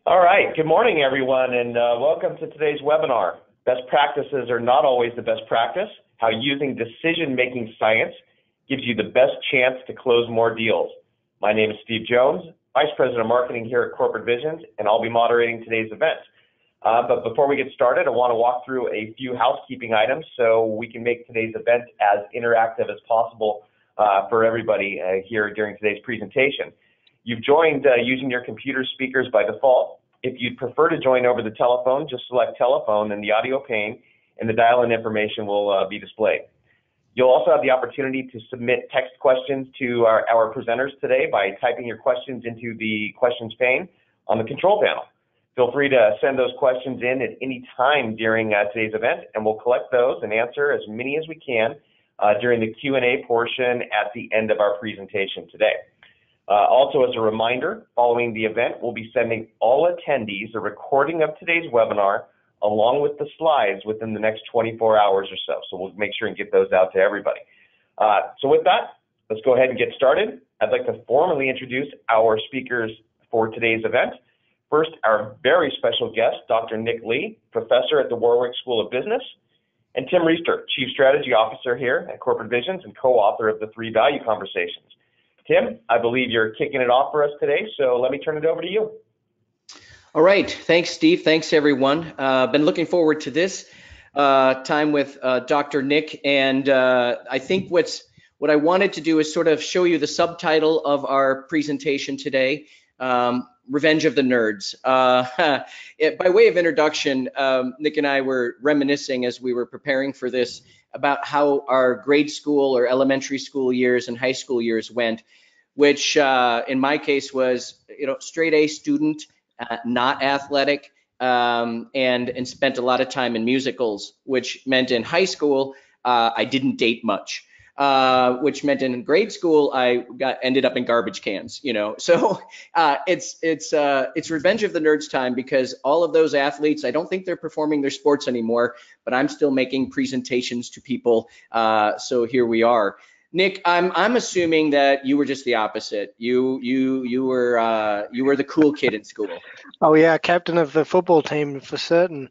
All right, good morning everyone and welcome to today's webinar. Best practices are not always the best practice, how using decision-making science gives you the best chance to close more deals. My name is Steve Jones, Vice President of Marketing here at Corporate Visions, and I'll be moderating today's event. But before we get started, I want to walk through a few housekeeping items so we can make today's event as interactive as possible for everybody here during today's presentation. You've joined using your computer speakers by default. If you'd prefer to join over the telephone, just select telephone in the audio pane and the dial-in information will be displayed. You'll also have the opportunity to submit text questions to our presenters today by typing your questions into the questions pane on the control panel. Feel free to send those questions in at any time during today's event, and we'll collect those and answer as many as we can during the Q&A portion at the end of our presentation today. Also, as a reminder, following the event, we'll be sending all attendees a recording of today's webinar along with the slides within the next 24 hours or so. So we'll make sure and get those out to everybody. So with that, let's go ahead and get started. I'd like to formally introduce our speakers for today's event. First, our very special guest, Dr. Nick Lee, professor at the Warwick School of Business, and Tim Riesterer, Chief Strategy Officer here at Corporate Visions and co-author of the 3 Value Conversations. Tim, I believe you're kicking it off for us today, so let me turn it over to you. All right. Thanks, Steve. Thanks, everyone. Been looking forward to this time with Dr. Nick, and I think what I wanted to do is sort of show you the subtitle of our presentation today, Revenge of the Nerds. By way of introduction, Nick and I were reminiscing as we were preparing for this about how our grade school or elementary school years and high school years went, which in my case was, straight A student, not athletic, and spent a lot of time in musicals, which meant in high school I didn't date much. Which meant in grade school I ended up in garbage cans, So it's Revenge of the Nerds time, because all of those athletes, I don't think they're performing their sports anymore, but I'm still making presentations to people. So here we are. Nick, I'm assuming that you were just the opposite. You were the cool kid in school. Oh yeah, captain of the football team for certain.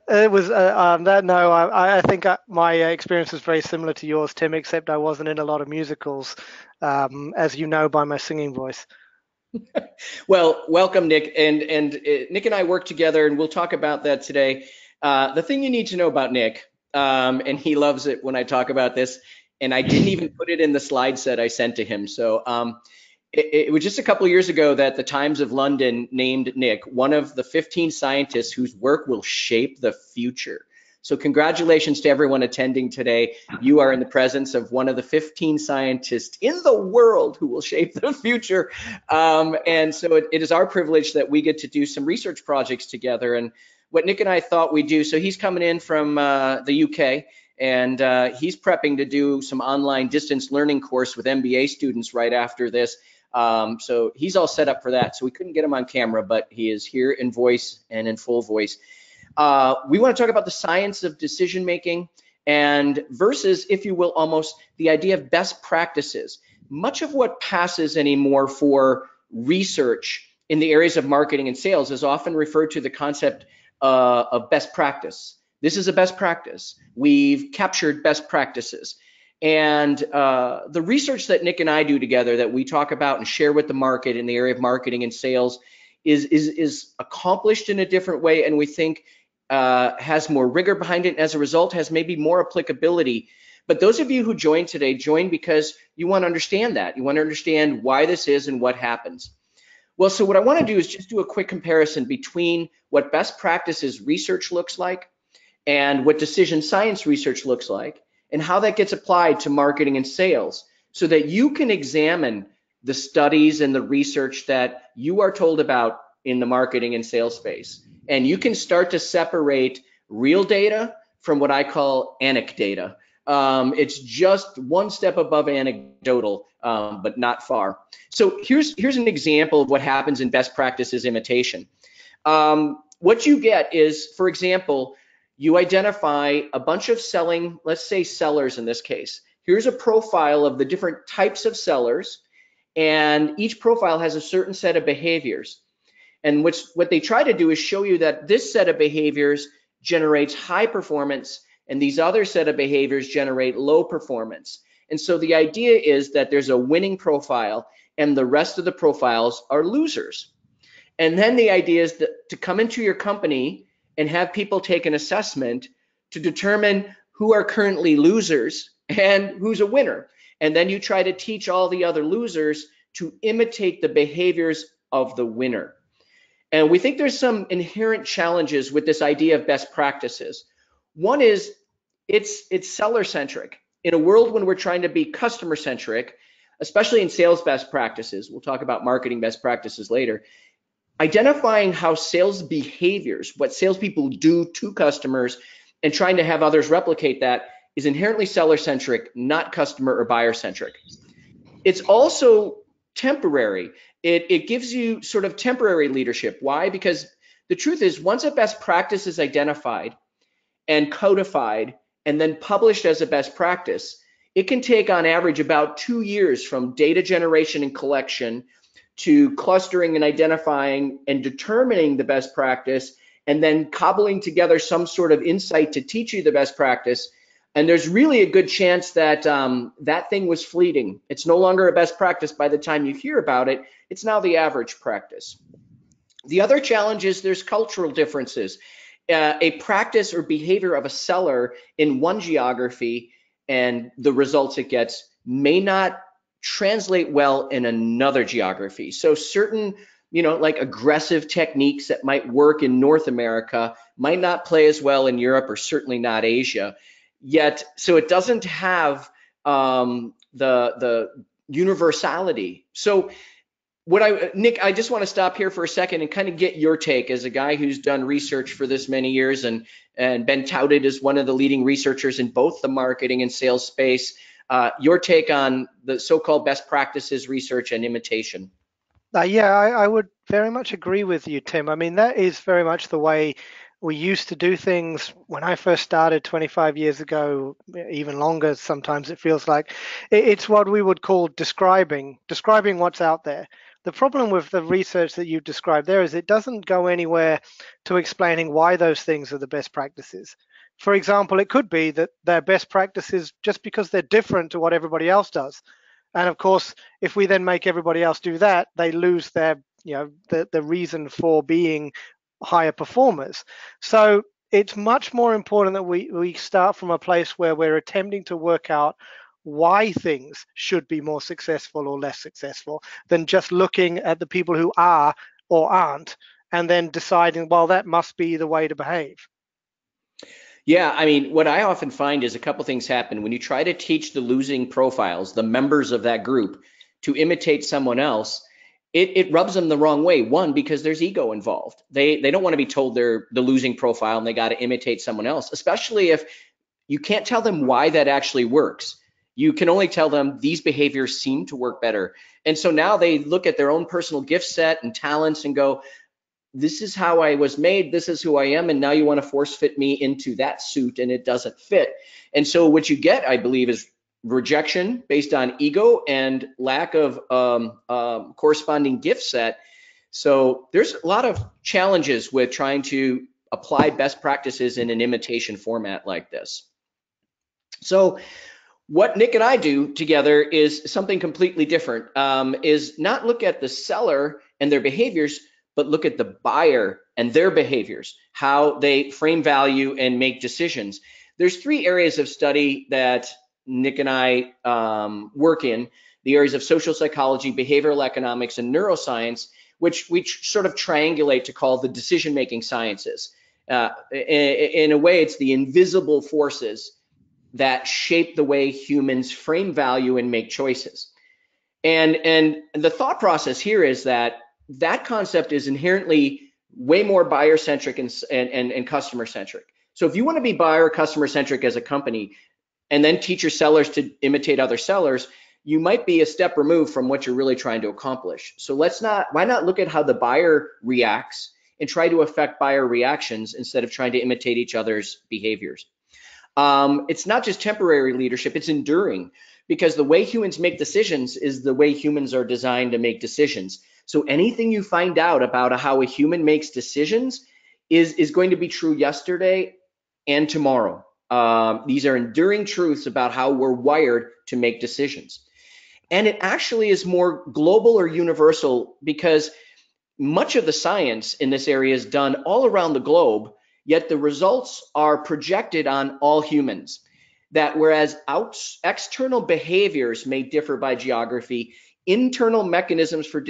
It was I think my experience was very similar to yours, Tim, except I wasn't in a lot of musicals, as you know by my singing voice. Well, welcome, Nick, and Nick and I work together, and we'll talk about that today. The thing you need to know about Nick, and he loves it when I talk about this, and I didn't even put it in the slide set I sent to him. So it was just a couple of years ago that the Times of London named Nick one of the 15 scientists whose work will shape the future. So congratulations to everyone attending today. You are in the presence of one of the 15 scientists in the world who will shape the future. And so it is our privilege that we get to do some research projects together. And what Nick and I thought we'd do, so he's coming in from the UK, and he's prepping to do some online distance learning course with MBA students right after this. So he's all set up for that. So we couldn't get him on camera, but he is here in voice and in full voice. We want to talk about the science of decision making and versus, if you will, almost the idea of best practices. Much of what passes anymore for research in the areas of marketing and sales is often referred to the concept of best practice. This is a best practice. We've captured best practices. And the research that Nick and I do together that we talk about and share with the market in the area of marketing and sales is accomplished in a different way, and we think has more rigor behind it, and as a result has maybe more applicability. But those of you who joined today, join because you want to understand that. You want to understand why this is and what happens. Well, so what I want to do is just do a quick comparison between what best practices research looks like and what decision science research looks like, and how that gets applied to marketing and sales, so that you can examine the studies and the research that you are told about in the marketing and sales space. And you can start to separate real data from what I call anecdata. It's just one step above anecdotal, but not far. So here's an example of what happens in best practices imitation. What you get is, for example, you identify a bunch of selling, let's say sellers in this case. Here's a profile of the different types of sellers, and each profile has a certain set of behaviors. And what they try to do is show you that this set of behaviors generates high performance and these other set of behaviors generate low performance. And so the idea is that there's a winning profile and the rest of the profiles are losers. And then the idea is that to come into your company and have people take an assessment to determine who are currently losers and who's a winner. And then you try to teach all the other losers to imitate the behaviors of the winner. And we think there's some inherent challenges with this idea of best practices. One is it's seller-centric. In a world when we're trying to be customer-centric, especially in sales best practices, we'll talk about marketing best practices later, identifying how sales behaviors, what salespeople do to customers, and trying to have others replicate that is inherently seller-centric, not customer or buyer-centric. It's also temporary. It gives you sort of temporary leadership. Why? Because the truth is, once a best practice is identified and codified and then published as a best practice, it can take on average about 2 years from data generation and collection to clustering and identifying and determining the best practice, and then cobbling together some sort of insight to teach you the best practice. And there's really a good chance that that thing was fleeting. It's no longer a best practice by the time you hear about it. It's now the average practice. The other challenge is there's cultural differences. A practice or behavior of a seller in one geography and the results it gets may not translate well in another geography. So certain, like aggressive techniques that might work in North America might not play as well in Europe or certainly not Asia. Yet, so it doesn't have the universality. So Nick, I just want to stop here for a second and kind of get your take as a guy who's done research for this many years and been touted as one of the leading researchers in both the marketing and sales space. Your take on the so-called best practices research and imitation. Yeah, I would very much agree with you, Tim. I mean, that is very much the way we used to do things when I first started 25 years ago, even longer sometimes it feels like. It's what we would call describing what's out there. The problem with the research that you described there is it doesn't go anywhere to explaining why those things are the best practices. For example, it could be that they're best practices just because they're different to what everybody else does. And of course, if we then make everybody else do that, they lose their, the reason for being higher performers. So it's much more important that we start from a place where we're attempting to work out why things should be more successful or less successful than just looking at the people who are or aren't and then deciding, well, that must be the way to behave. Yeah, I mean, what I often find is a couple things happen when you try to teach the losing profiles, the members of that group, to imitate someone else. It rubs them the wrong way. One, because there's ego involved. They don't want to be told they're the losing profile and they got to imitate someone else, especially if you can't tell them why that actually works. You can only tell them these behaviors seem to work better. And so now they look at their own personal gift set and talents and go, this is how I was made, this is who I am, and now you want to force fit me into that suit and it doesn't fit. And so what you get, I believe, is rejection based on ego and lack of corresponding gift set. So there's a lot of challenges with trying to apply best practices in an imitation format like this. So what Nick and I do together is something completely different, is not look at the seller and their behaviors, but look at the buyer and their behaviors, how they frame value and make decisions. There's 3 areas of study that Nick and I work in, the areas of social psychology, behavioral economics, and neuroscience, which we sort of triangulate to call the decision-making sciences. In a way, it's the invisible forces that shape the way humans frame value and make choices. And the thought process here is that concept is inherently way more buyer-centric and customer-centric. So if you want to be buyer customer-centric as a company and then teach your sellers to imitate other sellers, you might be a step removed from what you're really trying to accomplish. So why not look at how the buyer reacts and try to affect buyer reactions instead of trying to imitate each other's behaviors. It's not just temporary leadership, it's enduring, because the way humans make decisions is the way humans are designed to make decisions. So anything you find out about how a human makes decisions is going to be true yesterday and tomorrow. These are enduring truths about how we're wired to make decisions. And it actually is more global or universal because much of the science in this area is done all around the globe, yet the results are projected on all humans. That whereas external behaviors may differ by geography, internal mechanisms for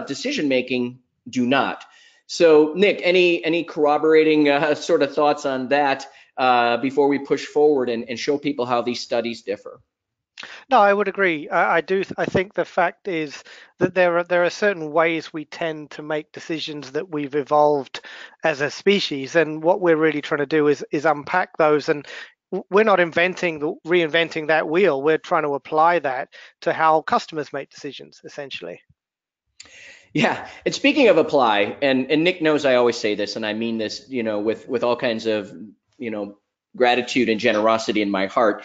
decision making do not. So, Nick, any corroborating sort of thoughts on that before we push forward and show people how these studies differ? No, I would agree. I do. I think the fact is that there are certain ways we tend to make decisions that we've evolved as a species, and what we're really trying to do is unpack those. And we're not reinventing that wheel. We're trying to apply that to how customers make decisions, essentially. Yeah, and speaking of apply, and Nick knows I always say this, and I mean this, with all kinds of, gratitude and generosity in my heart.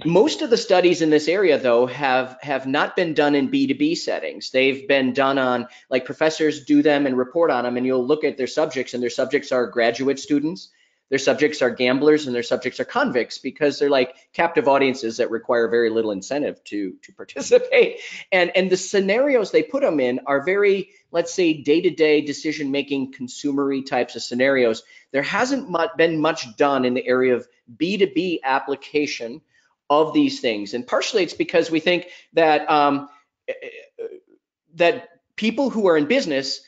Most of the studies in this area, though, have not been done in B2B settings. They've been done on, like, professors do them and report on them, and you'll look at their subjects, and their subjects are graduate students, their subjects are gamblers, and their subjects are convicts, because they're like captive audiences that require very little incentive to participate. And the scenarios they put them in are very, let's say, day-to-day decision-making, consumery types of scenarios. There hasn't been much done in the area of B2B application of these things, and partially it's because we think that that people who are in business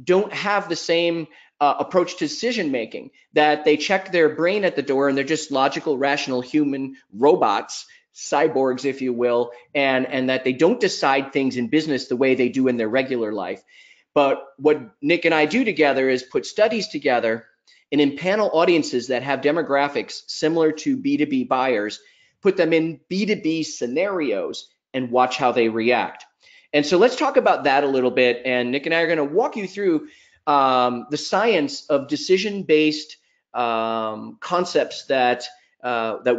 don't have the same approach to decision making, that they check their brain at the door and they're just logical, rational human robots, cyborgs, if you will, and that they don't decide things in business the way they do in their regular life. But what Nick and I do together is put studies together and in panel audiences that have demographics similar to B2B buyers, put them in B2B scenarios and watch how they react. And so let's talk about that a little bit. And Nick and I are going to walk you through the science of decision-based concepts that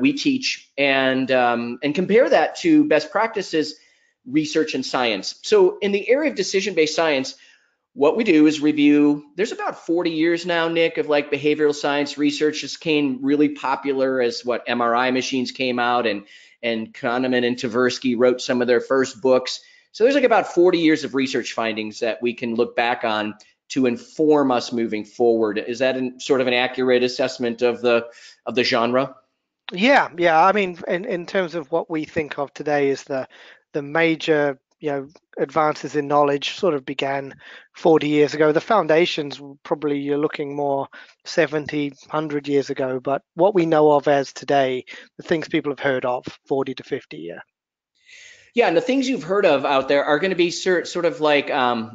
we teach, and compare that to best practices, research, and science. So in the area of decision-based science, what we do is review, there's about 40 years now, Nick, of like behavioral science research. This became really popular as what MRI machines came out, and Kahneman and Tversky wrote some of their first books. So there's like about 40 years of research findings that we can look back on to inform us moving forward. Is that sort of an accurate assessment of the genre? Yeah. I mean, in terms of what we think of today as the major advances in knowledge sort of began 40 years ago. The foundations probably you're looking more 70, 100 years ago, but what we know of as today, the things people have heard of 40 to 50, yeah. Yeah, and the things you've heard of out there are going to be sort of like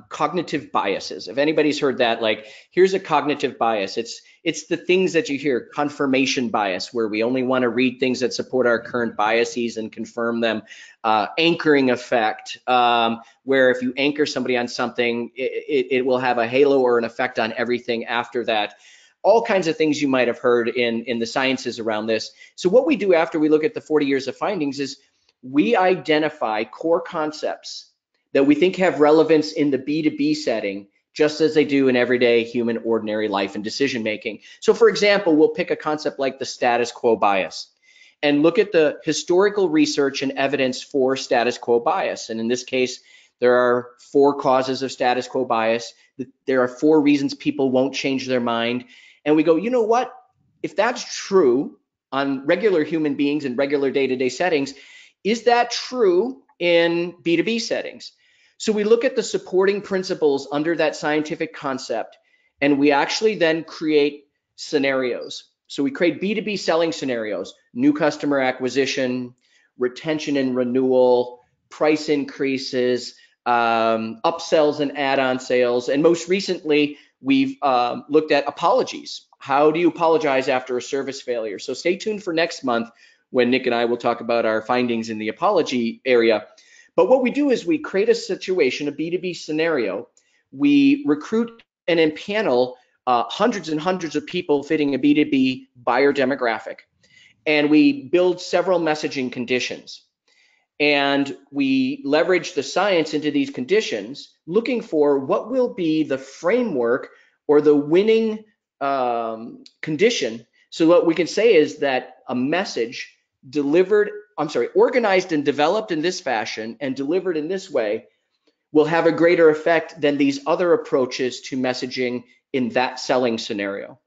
cognitive biases. If anybody's heard that, like, here's a cognitive bias. It's the things that you hear, confirmation bias, where we only want to read things that support our current biases and confirm them. Anchoring effect, where if you anchor somebody on something, it will have a halo or an effect on everything after that. All kinds of things you might have heard in the sciences around this. So what we do after we look at the 40 years of findings is we identify core concepts that we think have relevance in the B2B setting, just as they do in everyday human ordinary life and decision making. So for example, we'll pick a concept like the status quo bias and look at the historical research and evidence for status quo bias. And in this case, there are 4 causes of status quo bias. There are 4 reasons people won't change their mind. And we go, you know what? If that's true on regular human beings in regular day-to-day settings, is that true in B2B settings? So we look at the supporting principles under that scientific concept, and we actually then create scenarios. So we create B2B selling scenarios, new customer acquisition, retention and renewal, price increases, upsells and add-on sales. And most recently, we've looked at apologies. How do you apologize after a service failure? So stay tuned for next month, when Nick and I will talk about our findings in the apology area. But what we do is we create a situation, a B2B scenario. We recruit and empanel hundreds and hundreds of people fitting a B2B buyer demographic. And we build several messaging conditions. And we leverage the science into these conditions, looking for what will be the framework or the winning condition. So what we can say is that a message organized and developed in this fashion and delivered in this way will have a greater effect than these other approaches to messaging in that selling scenario.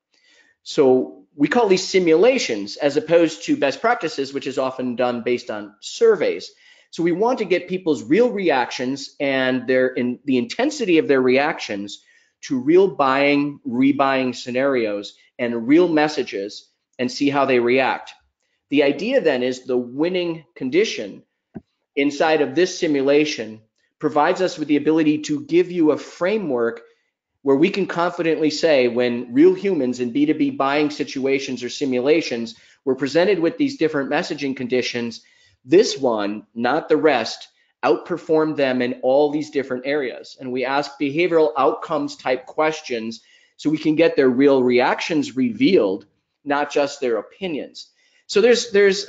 So we call these simulations as opposed to best practices, which is often done based on surveys. So we want to get people's real reactions and the intensity of their reactions to real buying, rebuying scenarios and real messages and see how they react. The idea then is the winning condition inside of this simulation provides us with the ability to give you a framework where we can confidently say when real humans in B2B buying situations or simulations were presented with these different messaging conditions, this one, not the rest, outperformed them in all these different areas. And we ask behavioral outcomes type questions so we can get their real reactions revealed, not just their opinions. So there's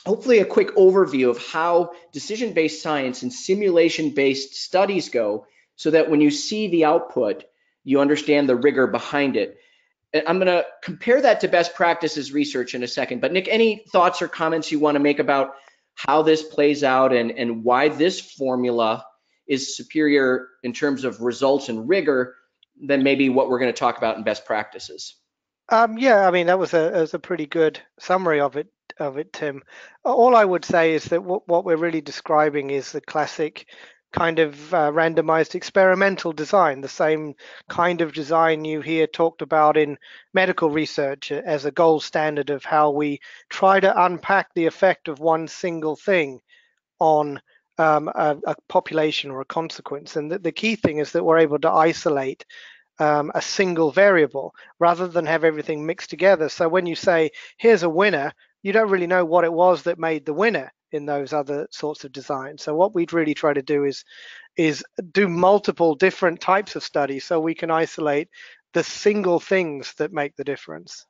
hopefully a quick overview of how decision-based science and simulation-based studies go, so that when you see the output, you understand the rigor behind it. I'm going to compare that to best practices research in a second. But Nick, any thoughts or comments you want to make about how this plays out and why this formula is superior in terms of results and rigor than maybe what we're going to talk about in best practices? Yeah, I mean, that was a pretty good summary of it, Tim. All I would say is that what we're really describing is the classic kind of randomized experimental design, the same kind of design you hear talked about in medical research as a gold standard of how we try to unpack the effect of one single thing on a population or a consequence. And the key thing is that we're able to isolate a single variable rather than have everything mixed together. So when you say, here's a winner, you don't really know what it was that made the winner in those other sorts of designs. So what we'd really try to do is do multiple different types of studies so we can isolate the single things that make the difference.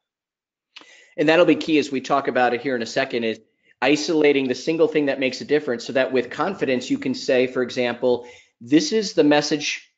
And that'll be key as we talk about it here in a second, is isolating the single thing that makes a difference so that with confidence you can say, for example, this is the message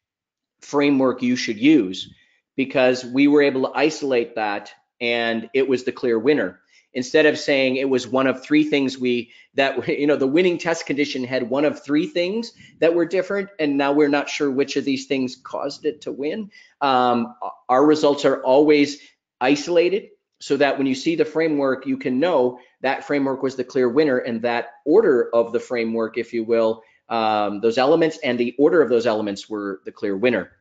framework you should use because we were able to isolate that and it was the clear winner. Instead of saying it was one of three things the winning test condition had one of three things that were different, and now we're not sure which of these things caused it to win. Our results are always isolated so that when you see the framework, you can know that framework was the clear winner, and that order of the framework, if you will, those elements and the order of those elements were the clear winner.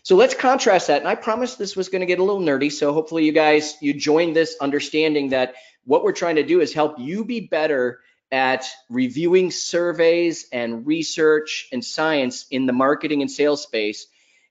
So let's contrast that. And I promised this was going to get a little nerdy. So hopefully you join this understanding that what we're trying to do is help you be better at reviewing surveys and research and science in the marketing and sales space,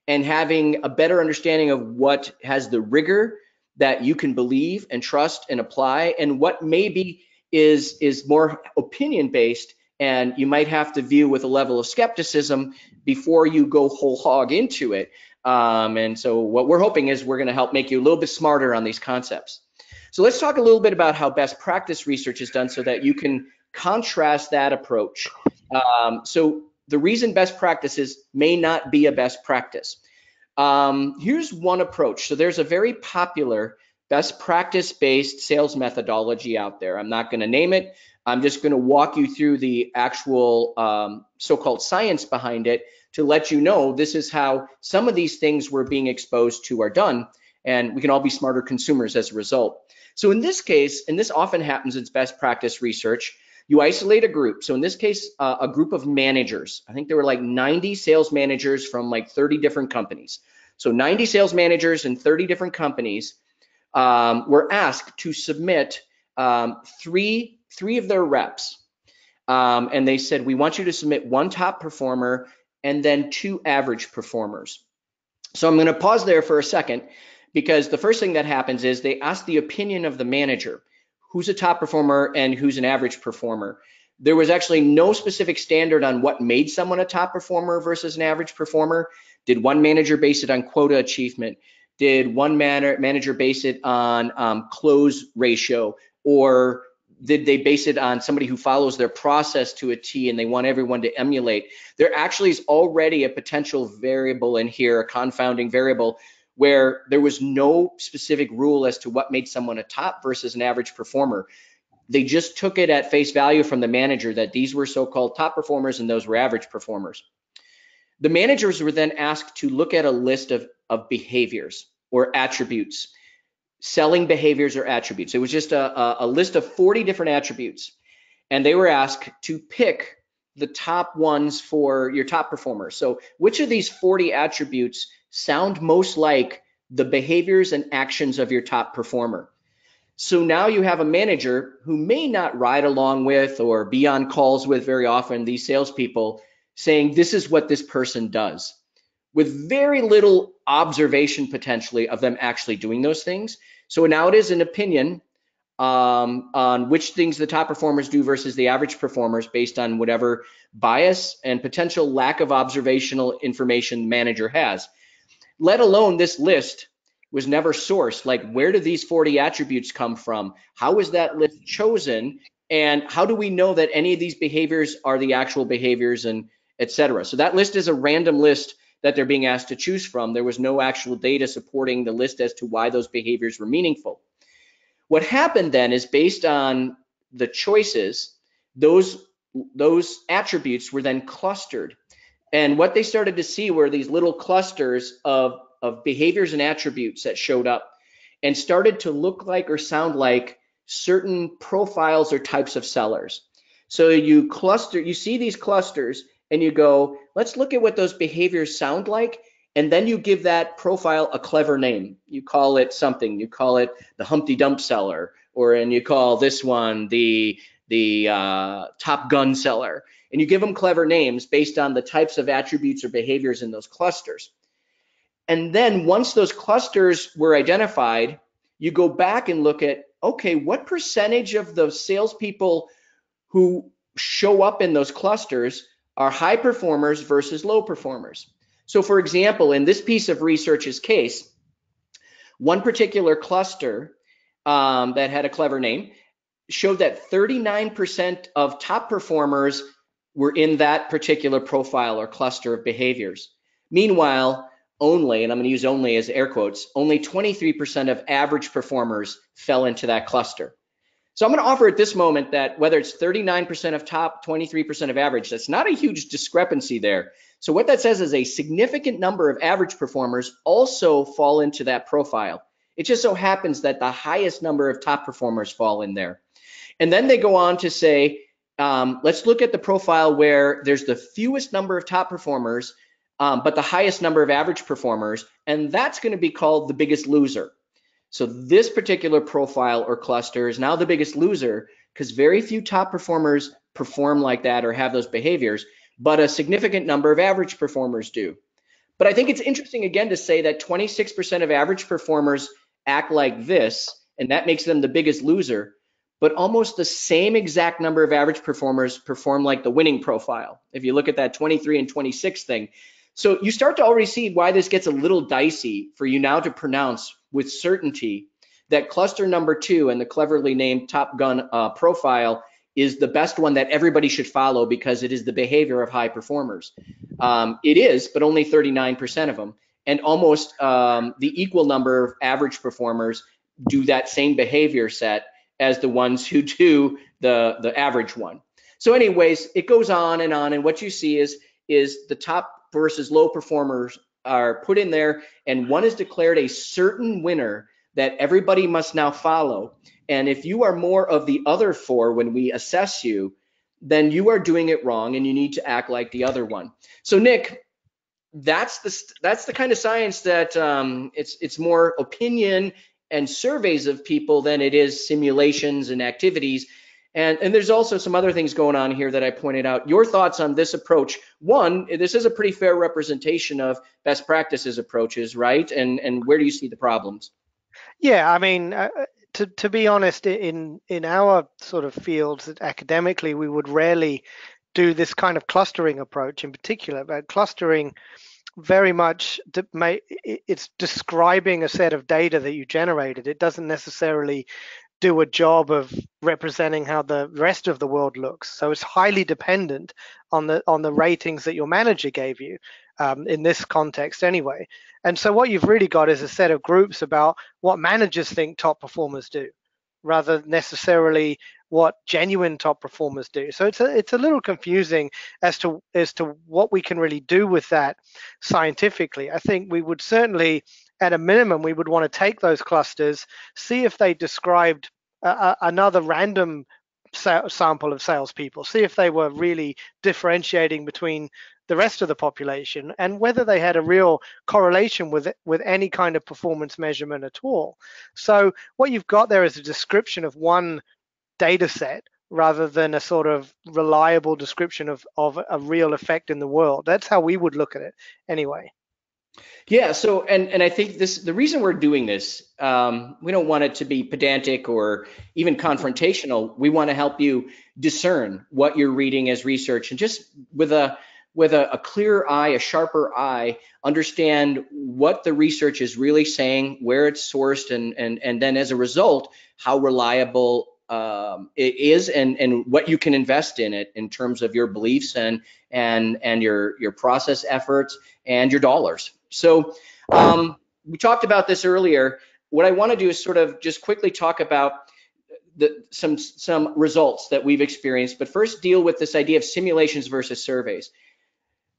and having a better understanding of what has the rigor that you can believe and trust and apply, and what maybe is more opinion based and you might have to view with a level of skepticism before you go whole hog into it. And so what we're hoping is we're going to help make you a little bit smarter on these concepts. So let's talk a little bit about how best practice research is done so that you can contrast that approach. So the reason best practices may not be a best practice. Here's one approach. So there's a very popular best practice-based sales methodology out there. I'm not going to name it. I'm just going to walk you through the actual so-called science behind it to let you know this is how some of these things we're being exposed to are done, and we can all be smarter consumers as a result. So in this case, and this often happens in best practice research, you isolate a group. So in this case, a group of managers. I think there were like 90 sales managers from like 30 different companies. So 90 sales managers in 30 different companies were asked to submit three of their reps. And they said, we want you to submit one top performer and then two average performers. So I'm going to pause there for a second, because the first thing that happens is they ask the opinion of the manager, who's a top performer and who's an average performer. There was actually no specific standard on what made someone a top performer versus an average performer. Did one manager base it on quota achievement? Did one manager base it on close ratio? Or did they base it on somebody who follows their process to a T and they want everyone to emulate? There actually is already a potential variable in here, a confounding variable, where there was no specific rule as to what made someone a top versus an average performer. They just took it at face value from the manager that these were so-called top performers and those were average performers. The managers were then asked to look at a list of behaviors or attributes, selling behaviors or attributes. It was just a list of 40 different attributes. And they were asked to pick the top ones for your top performers. So which of these 40 attributes sound most like the behaviors and actions of your top performer? So now you have a manager who may not ride along with or be on calls with very often these salespeople saying, this is what this person does, with very little observation potentially of them actually doing those things. So now it is an opinion on which things the top performers do versus the average performers based on whatever bias and potential lack of observational information the manager has. Let alone this list was never sourced. Like, where do these 40 attributes come from? How is that list chosen? And how do we know that any of these behaviors are the actual behaviors, and et cetera? So that list is a random list that they're being asked to choose from. There was no actual data supporting the list as to why those behaviors were meaningful. What happened then is, based on the choices, those attributes were then clustered. And what they started to see were these little clusters of behaviors and attributes that showed up and started to look like or sound like certain profiles or types of sellers. So you see these clusters and you go, let's look at what those behaviors sound like. And then you give that profile a clever name. You call it something. You call it the Humpty Dump seller, and you call this one the Top Gun seller. And you give them clever names based on the types of attributes or behaviors in those clusters. And then once those clusters were identified, you go back and look at, okay, what percentage of the salespeople who show up in those clusters are high performers versus low performers? So for example, in this piece of research's case, one particular cluster that had a clever name showed that 39% of top performers were in that particular profile or cluster of behaviors. Meanwhile, only, and I'm going to use only as air quotes, only 23% of average performers fell into that cluster. So I'm going to offer at this moment that whether it's 39% of top, 23% of average, that's not a huge discrepancy there. So what that says is a significant number of average performers also fall into that profile. It just so happens that the highest number of top performers fall in there. And then they go on to say, let's look at the profile where there's the fewest number of top performers, but the highest number of average performers, and that's going to be called the biggest loser. So this particular profile or cluster is now the biggest loser because very few top performers perform like that or have those behaviors, but a significant number of average performers do. But I think it's interesting again to say that 26% of average performers act like this, and that makes them the biggest loser, but almost the same exact number of average performers perform like the winning profile. If you look at that 23 and 26 thing. So you start to already see why this gets a little dicey for you now to pronounce with certainty that cluster number 2 and the cleverly named Top Gun profile is the best one that everybody should follow because it is the behavior of high performers. It is, but only 39% of them, and almost the equal number of average performers do that same behavior set as the ones who do the average one. So anyways, it goes on, and what you see is the top versus low performers are put in there, and one is declared a certain winner that everybody must now follow. And if you are more of the other 4 when we assess you, then you are doing it wrong and you need to act like the other one. So Nick, that's the kind of science that it's more opinion and surveys of people than it is simulations and activities. And there's also some other things going on here that I pointed out. Your thoughts on this approach? One, this is a pretty fair representation of best practices approaches, right? And where do you see the problems? Yeah, I mean, to be honest, in our sort of fields, academically, we would rarely do this kind of clustering approach in particular. But clustering very much it's describing a set of data that you generated. It doesn't necessarily do a job of representing how the rest of the world looks. So it's highly dependent on the ratings that your manager gave you, in this context anyway. And so what you've really got is a set of groups about what managers think top performers do, rather than necessarily what genuine top performers do. So it's a little confusing as to what we can really do with that scientifically. I think we would certainly, at a minimum, we would want to take those clusters, see if they described another random sample of salespeople, see if they were really differentiating between the rest of the population, and whether they had a real correlation with any kind of performance measurement at all. So what you've got there is a description of one data set rather than a sort of reliable description of a real effect in the world. That's how we would look at it anyway. Yeah, so and I think the reason we're doing this, we don't want it to be pedantic or even confrontational. We want to help you discern what you're reading as research, and just with a clear eye, a sharper eye, understand what the research is really saying, where it's sourced, and then as a result, how reliable it is, and what you can invest in it in terms of your beliefs and your process efforts and your dollars. So we talked about this earlier. What I want to do is sort of just quickly talk about some results that we've experienced, but first deal with this idea of simulations versus surveys.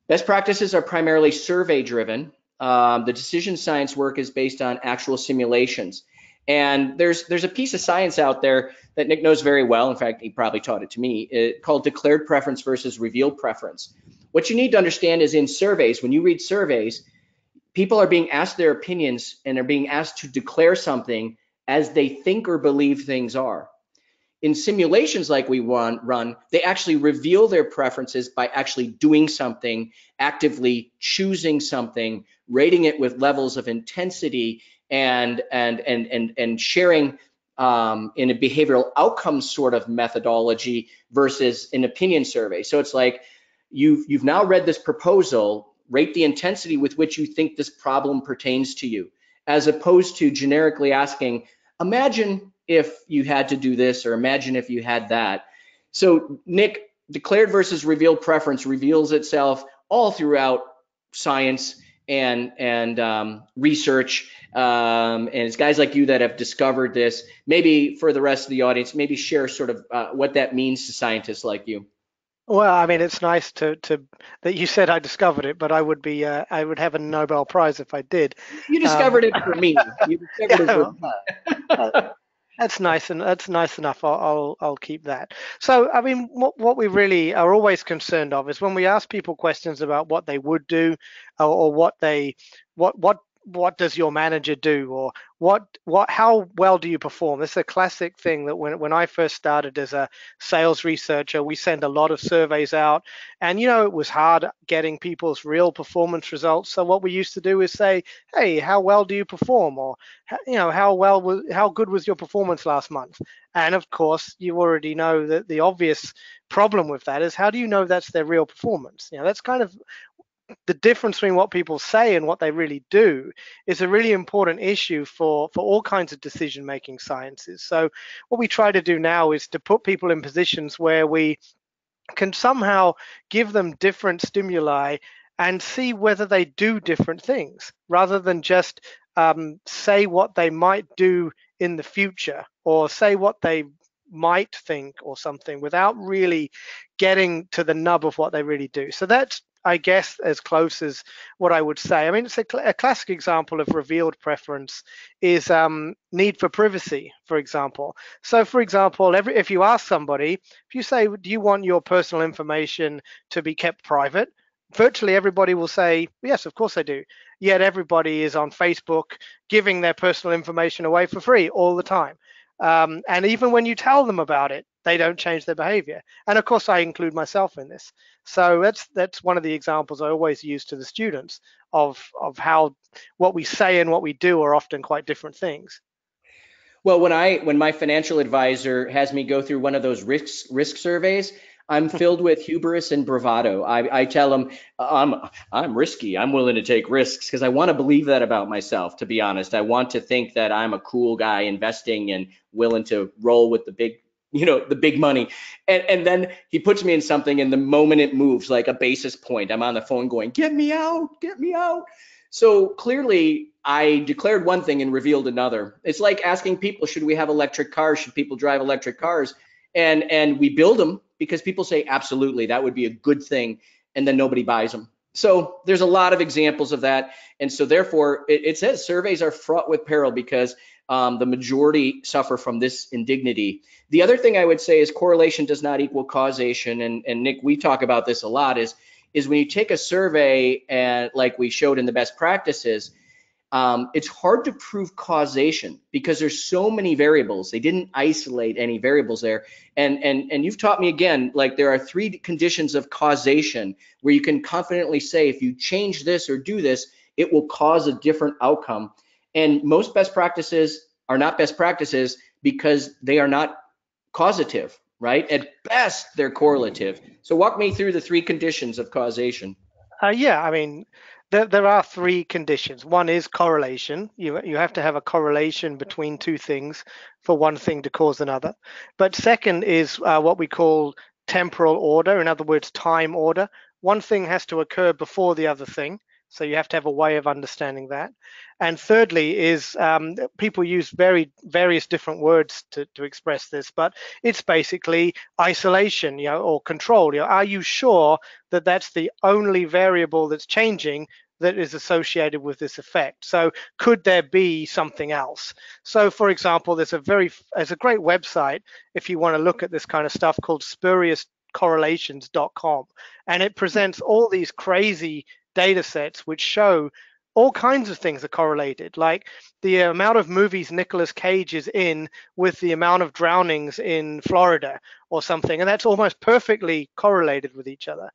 Best practices are primarily survey driven. The decision science work is based on actual simulations. And there's a piece of science out there that Nick knows very well. In fact, he probably taught it to me, called declared preference versus revealed preference. What you need to understand is in surveys, when you read surveys, people are being asked their opinions and are being asked to declare something as they think or believe things are. In simulations like we run, they actually reveal their preferences by actually doing something, actively choosing something, rating it with levels of intensity, and sharing in a behavioral outcome sort of methodology versus an opinion survey. So it's like you've now read this proposal, rate the intensity with which you think this problem pertains to you, as opposed to generically asking, imagine if you had to do this, or imagine if you had that. So Nick, declared versus revealed preference reveals itself all throughout science and research, and it's guys like you that have discovered this. Maybe for the rest of the audience, maybe share sort of what that means to scientists like you. Well, I mean, it's nice to that you said I discovered it, but I would have a Nobel Prize if I did. You discovered it for me. You discovered Yeah, it for me. that's nice, and that's nice enough. I'll keep that. So, I mean, what we really are always concerned of is when we ask people questions about what they would do, or what does your manager do, or how well do you perform. This is a classic thing that when I first started as a sales researcher, we send a lot of surveys out, and it was hard getting people's real performance results. So what we used to do is say, hey, how well do you perform, or how good was your performance last month? And of course, you already know that the obvious problem with that is, how do you know that's their real performance? That's kind of the difference between what people say and what they really do is a really important issue for all kinds of decision making sciences. So what we try to do now is to put people in positions where we can somehow give them different stimuli and see whether they do different things, rather than just say what they might do in the future, or say what they might think or something, without really getting to the nub of what they really do. So that's, I guess, as close as what I would say. I mean, it's a classic example of revealed preference is need for privacy, for example. So, for example, if you ask somebody, if you say, do you want your personal information to be kept private? Virtually everybody will say, yes, of course I do. Yet everybody is on Facebook giving their personal information away for free all the time. And even when you tell them about it, they don't change their behavior. And of course, I include myself in this. So that's one of the examples I always use to the students of how what we say and what we do are often quite different things. Well, when my financial advisor has me go through one of those risk surveys, I'm filled with hubris and bravado. I tell them I'm risky. I'm willing to take risks because I want to believe that about myself, to be honest. I want to think that I'm a cool guy investing and willing to roll with the big, the big money. And then he puts me in something, and the moment it moves like a basis point, I'm on the phone going, get me out, get me out. So clearly I declared one thing and revealed another. It's like asking people, should we have electric cars? Should people drive electric cars? And we build them because people say, absolutely, that would be a good thing. And then nobody buys them. So there's a lot of examples of that. And so therefore it says surveys are fraught with peril because the majority suffer from this indignity. The other thing I would say is correlation does not equal causation. And Nick, we talk about this a lot is when you take a survey and like we showed in the best practices, it's hard to prove causation because there's so many variables. They didn't isolate any variables there. And you've taught me again, like there are 3 conditions of causation where you can confidently say, if you change this or do this, it will cause a different outcome. And most best practices are not best practices because they are not causative, right? At best, they're correlative. So walk me through the 3 conditions of causation. Yeah, I mean, there are 3 conditions. One is correlation. You have to have a correlation between 2 things for one thing to cause another. But second is what we call temporal order, in other words, time order. One thing has to occur before the other thing. So you have to have a way of understanding that. And thirdly is people use various different words to express this, but it's basically isolation, or control. Are you sure that that's the only variable that's changing that is associated with this effect? So could there be something else? So for example, there's a great website if you want to look at this kind of stuff called spuriouscorrelations.com, and it presents all these crazy data sets which show all kinds of things are correlated, like the amount of movies Nicolas Cage is in with the amount of drownings in Florida or something, and that's almost perfectly correlated with each other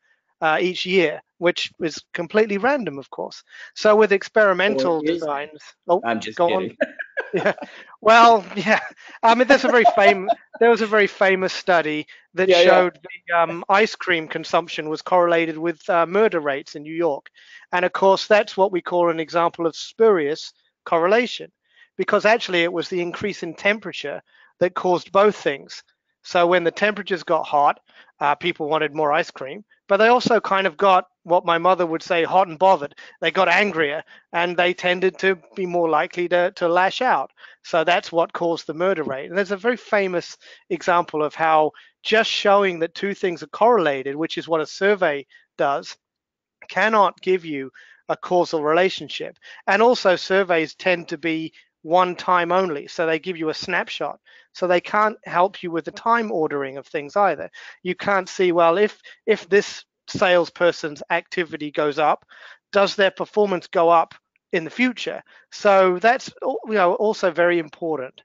each year, which is completely random, of course. So with experimental designs, I'm just go kidding. on. Yeah. Well, yeah. I mean, there was a very famous study that showed the ice cream consumption was correlated with murder rates in New York. And of course, that's what we call an example of spurious correlation, because actually it was the increase in temperature that caused both things. So when the temperatures got hot, people wanted more ice cream, but they also kind of got what my mother would say, hot and bothered. They got angrier, and they tended to be more likely to lash out. So that's what caused the murder rate. And there's a very famous example of how just showing that 2 things are correlated, which is what a survey does, cannot give you a causal relationship. And also surveys tend to be one time only, so they give you a snapshot. So they can't help you with the time ordering of things either. You can't see, well, if this salesperson's activity goes up, does their performance go up in the future? So that's also very important.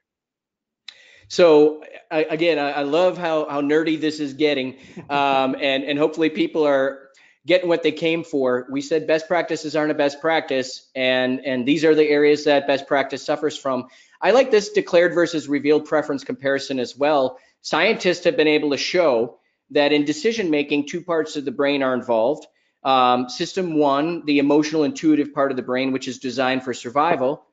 So again, I love how nerdy this is getting, and hopefully people are getting what they came for. We said best practices aren't a best practice, and these are the areas that best practice suffers from. I like this declared versus revealed preference comparison as well. Scientists have been able to show that in decision making, 2 parts of the brain are involved. System 1, the emotional intuitive part of the brain, which is designed for survival,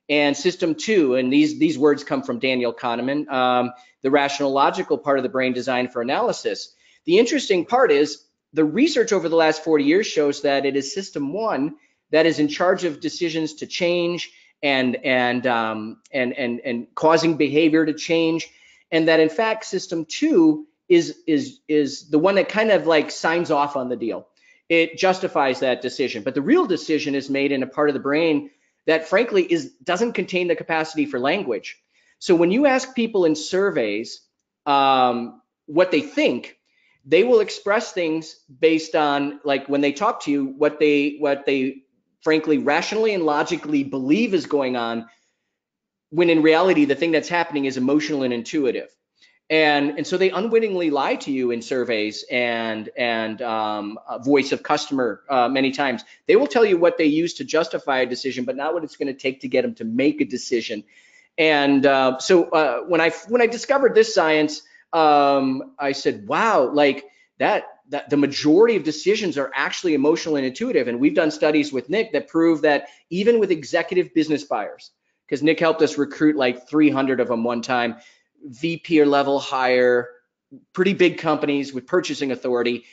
and system 2, and these words come from Daniel Kahneman, the rational logical part of the brain designed for analysis. The interesting part is the research over the last 40 years shows that it is system 1 that is in charge of decisions to change and causing behavior to change, and that in fact system 2 is the one that kind of like signs off on the deal. It justifies that decision, but the real decision is made in a part of the brain that frankly doesn't contain the capacity for language. So when you ask people in surveys what they think, they will express things based on, like when they talk to you, what they frankly rationally and logically believe is going on, when in reality the thing that's happening is emotional and intuitive. And so they unwittingly lie to you in surveys and voice of customer many times. They will tell you what they use to justify a decision, but not what it's going to take to get them to make a decision. And so when I discovered this science, I said, wow, like that the majority of decisions are actually emotional and intuitive. And we've done studies with Nick that prove that even with executive business buyers, because Nick helped us recruit like 300 of them one time, VP or level higher, pretty big companies with purchasing authority,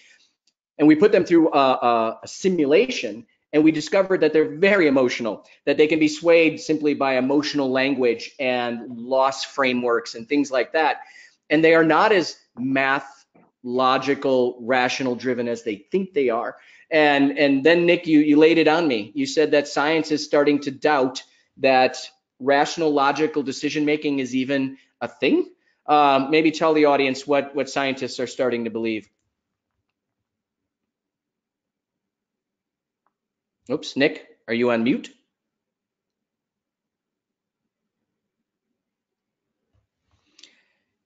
and we put them through a simulation, and we discovered that they're very emotional, that they can be swayed simply by emotional language and loss frameworks and things like that. And they are not as math, logical, rational driven as they think they are. And then Nick, you laid it on me. You said that science is starting to doubt that rational, logical decision making is even a thing. Maybe tell the audience what scientists are starting to believe. Oops, Nick, are you on mute?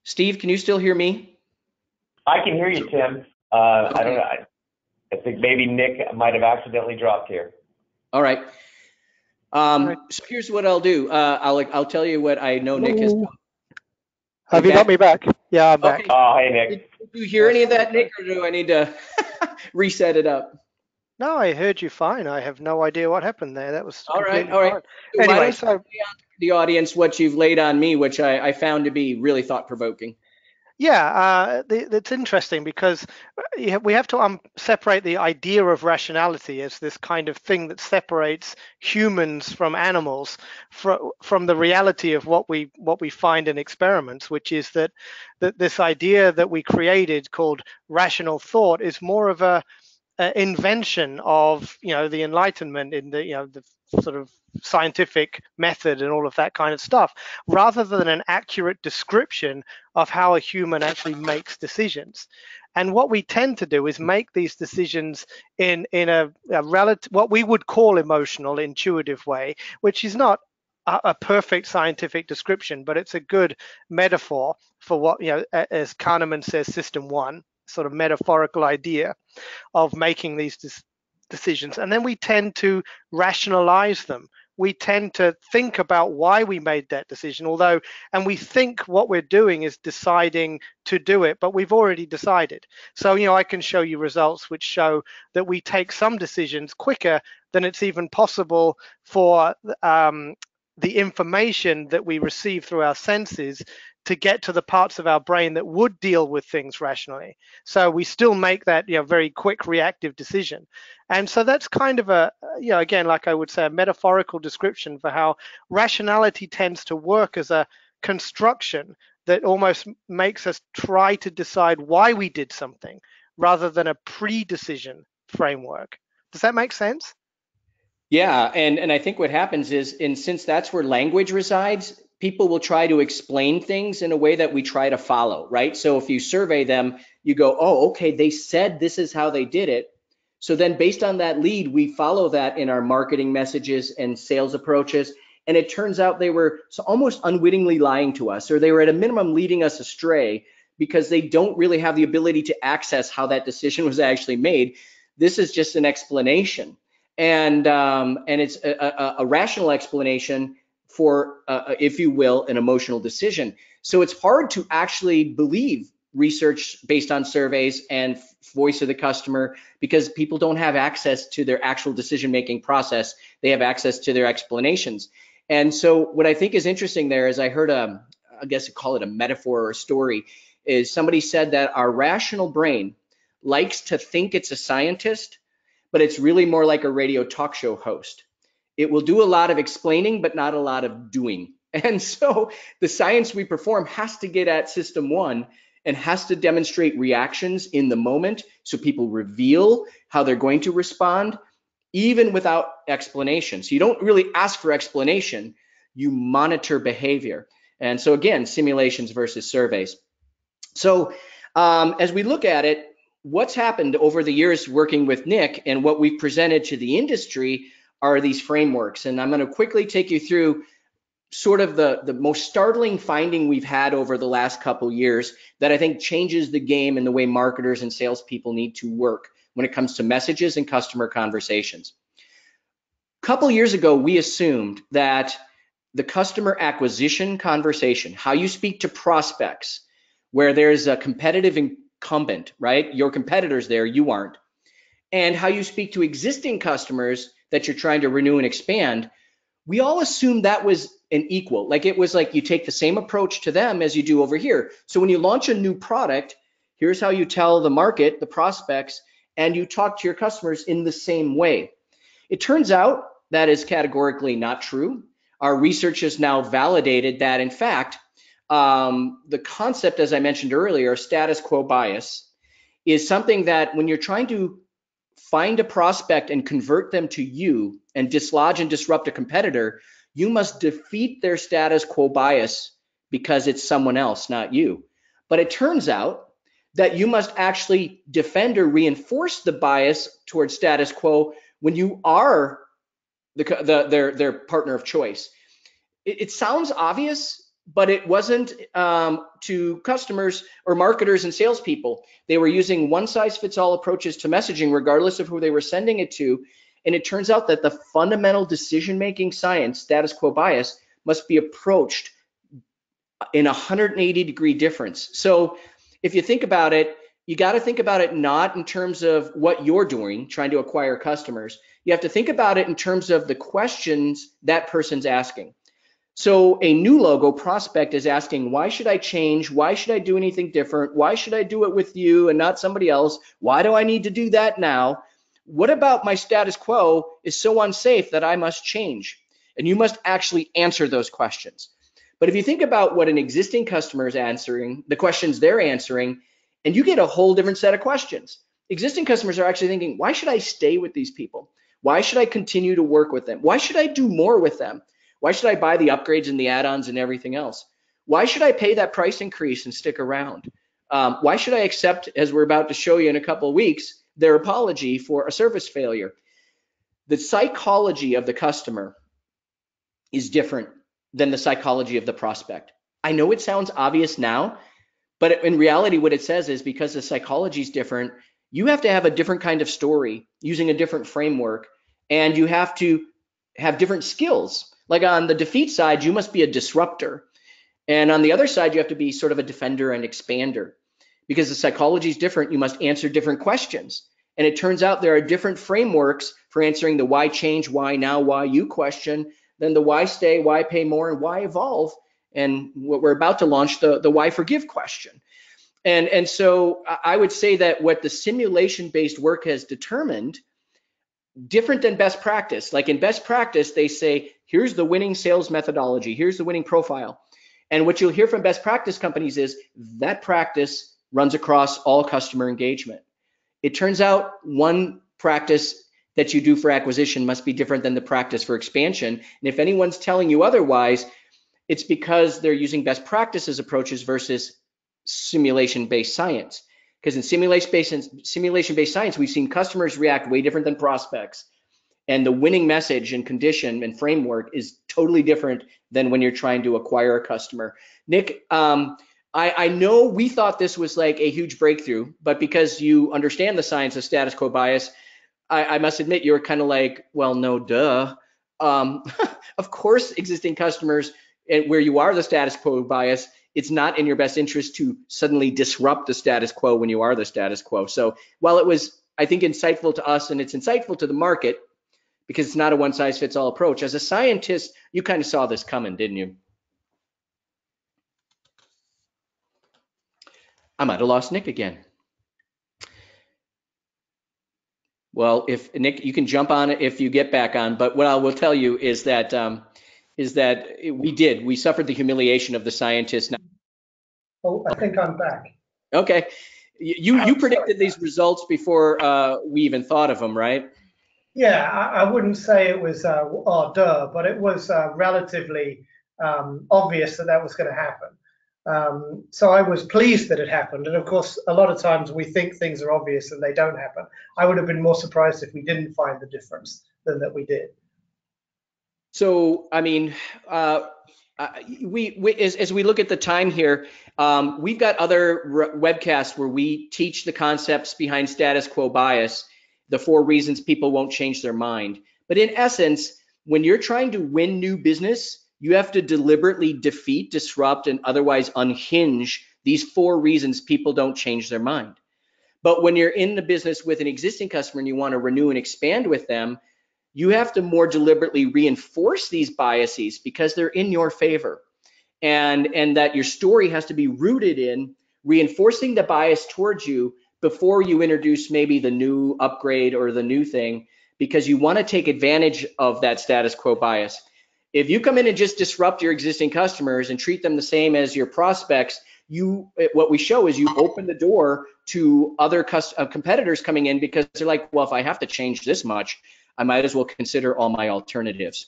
Steve, can you still hear me? I can hear you, Tim. Okay. I don't know. I think maybe Nick might have accidentally dropped here. All right. So here's what I'll do. I'll tell you what I know Nick has done. Have you got me back? Yeah, I'm back. Okay. Oh, hey, Nick. Did you hear any of that, Nick, or do I need to reset it up? No, I heard you fine. I have no idea what happened there. That was All right. fine. Anyway, So lay on the audience what you've laid on me, which I found to be really thought-provoking. yeah, it's interesting because we have to separate the idea of rationality as this kind of thing that separates humans from animals from the reality of what we find in experiments, which is that this idea that we created called rational thought is more of a invention of the Enlightenment in the the sort of scientific method and all of that kind of stuff, rather than an accurate description of how a human actually makes decisions. And what we tend to do is make these decisions in a relative, what we would call emotional, intuitive way, which is not a perfect scientific description, but it's a good metaphor for what, as Kahneman says, system one, sort of metaphorical idea of making these decisions. And then we tend to rationalize them. We tend to think about why we made that decision, and we think what we're doing is deciding to do it, but we've already decided. So, I can show you results which show that we take some decisions quicker than it's even possible for the information that we receive through our senses to get to the parts of our brain that would deal with things rationally. So we still make that very quick reactive decision. And so that's kind of a, again, like I would say, a metaphorical description for how rationality tends to work as a construction that almost makes us try to decide why we did something rather than a pre-decision framework. Does that make sense? Yeah, and I think what happens is, and since that's where language resides, people will try to explain things in a way that we try to follow, right? So if you survey them, you go, oh, okay, they said this is how they did it. So then based on that lead, we follow that in our marketing messages and sales approaches. And it turns out they were almost unwittingly lying to us, or they were at a minimum leading us astray because they don't really have the ability to access how that decision was actually made. This is just an explanation. And it's a rational explanation for, if you will, an emotional decision. So it's hard to actually believe research based on surveys and voice of the customer because people don't have access to their actual decision-making process. They have access to their explanations. And so what I think is interesting there is I heard I guess you call it a metaphor or a story, is somebody said that our rational brain likes to think it's a scientist, but it's really more like a radio talk show host. It will do a lot of explaining, but not a lot of doing. And so the science we perform has to get at system one and has to demonstrate reactions in the moment so people reveal how they're going to respond, even without explanation. So you don't really ask for explanation, you monitor behavior. And so again, simulations versus surveys. So as we look at it, what's happened over the years working with Nick and what we've presented to the industry are these frameworks. And I'm going to quickly take you through sort of the most startling finding we've had over the last couple years that I think changes the game and the way marketers and salespeople need to work when it comes to messages and customer conversations. A couple years ago, we assumed that the customer acquisition conversation, how you speak to prospects, where there's a competitive incumbent, right? Your competitors there, you aren't. And how you speak to existing customers that you're trying to renew and expand, we all assumed that was an equal. Like it was like you take the same approach to them as you do over here. So when you launch a new product, here's how you tell the market, the prospects, and you talk to your customers in the same way. It turns out that is categorically not true. Our research has now validated that, in fact, the concept, as I mentioned earlier, status quo bias, is something that when you're trying to find a prospect and convert them to you and dislodge and disrupt a competitor, you must defeat their status quo bias because it's someone else, not you. But it turns out that you must actually defend or reinforce the bias towards status quo when you are their partner of choice. It sounds obvious, but it wasn't to customers or marketers and salespeople. They were using one-size-fits-all approaches to messaging, regardless of who they were sending it to. And it turns out that the fundamental decision-making science, status quo bias, must be approached in a 180-degree difference. So if you think about it, you got to think about it not in terms of what you're doing, trying to acquire customers. You have to think about it in terms of the questions that person's asking. So a new logo prospect is asking, why should I change? Why should I do anything different? Why should I do it with you and not somebody else? Why do I need to do that now? What about my status quo is so unsafe that I must change? And you must actually answer those questions. But if you think about what an existing customer is answering, the questions they're answering, and you get a whole different set of questions. Existing customers are actually thinking, why should I stay with these people? Why should I continue to work with them? Why should I do more with them? Why should I buy the upgrades and the add-ons and everything else? Why should I pay that price increase and stick around? Why should I accept, as we're about to show you in a couple of weeks, their apology for a service failure? The psychology of the customer is different than the psychology of the prospect. I know it sounds obvious now, but in reality, what it says is because the psychology is different, you have to have a different kind of story using a different framework, and you have to have different skills. Like on the defeat side, you must be a disruptor. And on the other side, you have to be sort of a defender and expander. Because the psychology is different, you must answer different questions. And it turns out there are different frameworks for answering the why change, why now, why you question, than the why stay, why pay more, and why evolve. And what we're about to launch, the why forgive question. And so I would say that what the simulation-based work has determined, different than best practice. Like in best practice, they say, here's the winning sales methodology, here's the winning profile. And what you'll hear from best practice companies is that practice runs across all customer engagement. It turns out one practice that you do for acquisition must be different than the practice for expansion. And if anyone's telling you otherwise, it's because they're using best practices approaches versus simulation-based science. Because in simulation-based science, we've seen customers react way different than prospects. And the winning message and condition and framework is totally different than when you're trying to acquire a customer. Nick, I know we thought this was like a huge breakthrough, but because you understand the science of status quo bias, I must admit you're kind of like, well, no, duh. Of course, existing customers, where you are the status quo bias, it's not in your best interest to suddenly disrupt the status quo when you are the status quo. So while it was, I think, insightful to us and it's insightful to the market because it's not a one-size-fits-all approach, as a scientist, you kind of saw this coming, didn't you? I might have lost Nick again. Well, if Nick, you can jump on it if you get back on, but what I will tell you is that we suffered the humiliation of the scientists. Oh, I think I'm back. Okay. You predicted these results before we even thought of them, right? Yeah, I wouldn't say it was oh duh, but it was relatively obvious that was going to happen. So I was pleased that it happened. And of course, a lot of times we think things are obvious and they don't happen. I would have been more surprised if we didn't find the difference than that we did. So, I mean, as we look at the time here, we've got other webcasts where we teach the concepts behind status quo bias, the 4 reasons people won't change their mind. But in essence, when you're trying to win new business, you have to deliberately defeat, disrupt, and otherwise unhinge These 4 reasons people don't change their mind. But when you're in the business with an existing customer and you want to renew and expand with them, you have to more deliberately reinforce these biases because they're in your favor. And that your story has to be rooted in reinforcing the bias towards you before you introduce maybe the new upgrade or the new thing, because you want to take advantage of that status quo bias. If you come in and just disrupt your existing customers and treat them the same as your prospects, what we show is you open the door to other competitors coming in, because they're like, well, if I have to change this much, I might as well consider all my alternatives.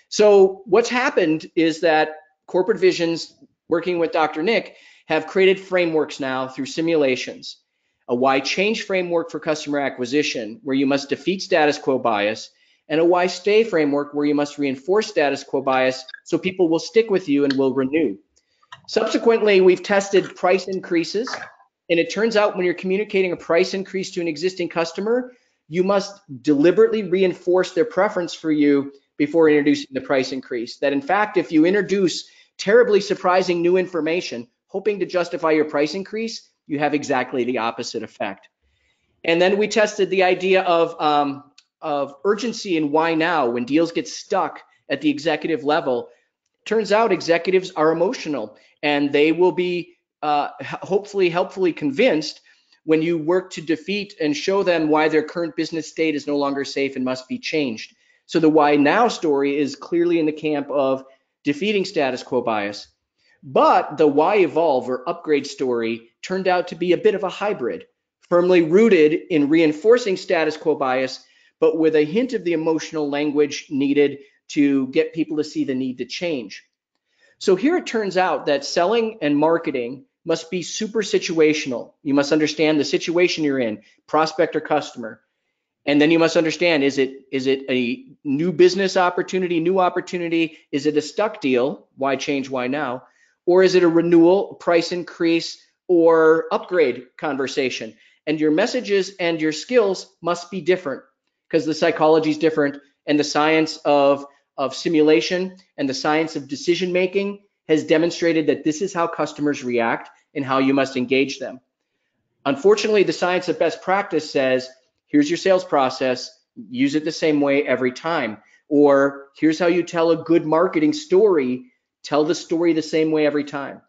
So what's happened is that corporate visions, working with Dr. Nick, have created frameworks now through simulations. A why change framework for customer acquisition, where you must defeat status quo bias, and a why stay framework, where you must reinforce status quo bias so people will stick with you and will renew. Subsequently, we've tested price increases, and it turns out when you're communicating a price increase to an existing customer, you must deliberately reinforce their preference for you before introducing the price increase. That in fact, if you introduce terribly surprising new information, hoping to justify your price increase, you have exactly the opposite effect. And then we tested the idea of urgency and why now. When deals get stuck at the executive level, turns out executives are emotional, and they will be hopefully helpfully convinced when you work to defeat and show them why their current business state is no longer safe and must be changed. So the why now story is clearly in the camp of defeating status quo bias. But the why evolve or upgrade story turned out to be a bit of a hybrid, firmly rooted in reinforcing status quo bias, but with a hint of the emotional language needed to get people to see the need to change. So here it turns out that selling and marketing must be super situational. You must understand the situation you're in, prospect or customer. And then you must understand, is it a new business opportunity, new opportunity? Is it a stuck deal? Why change, why now? Or is it a renewal, price increase, or upgrade conversation? And your messages and your skills must be different, because the psychology is different, and the science of simulation and the science of decision making has demonstrated that this is how customers react and how you must engage them. Unfortunately, the science of best practice says, here's your sales process, use it the same way every time. Or here's how you tell a good marketing story, tell the story the same way every time.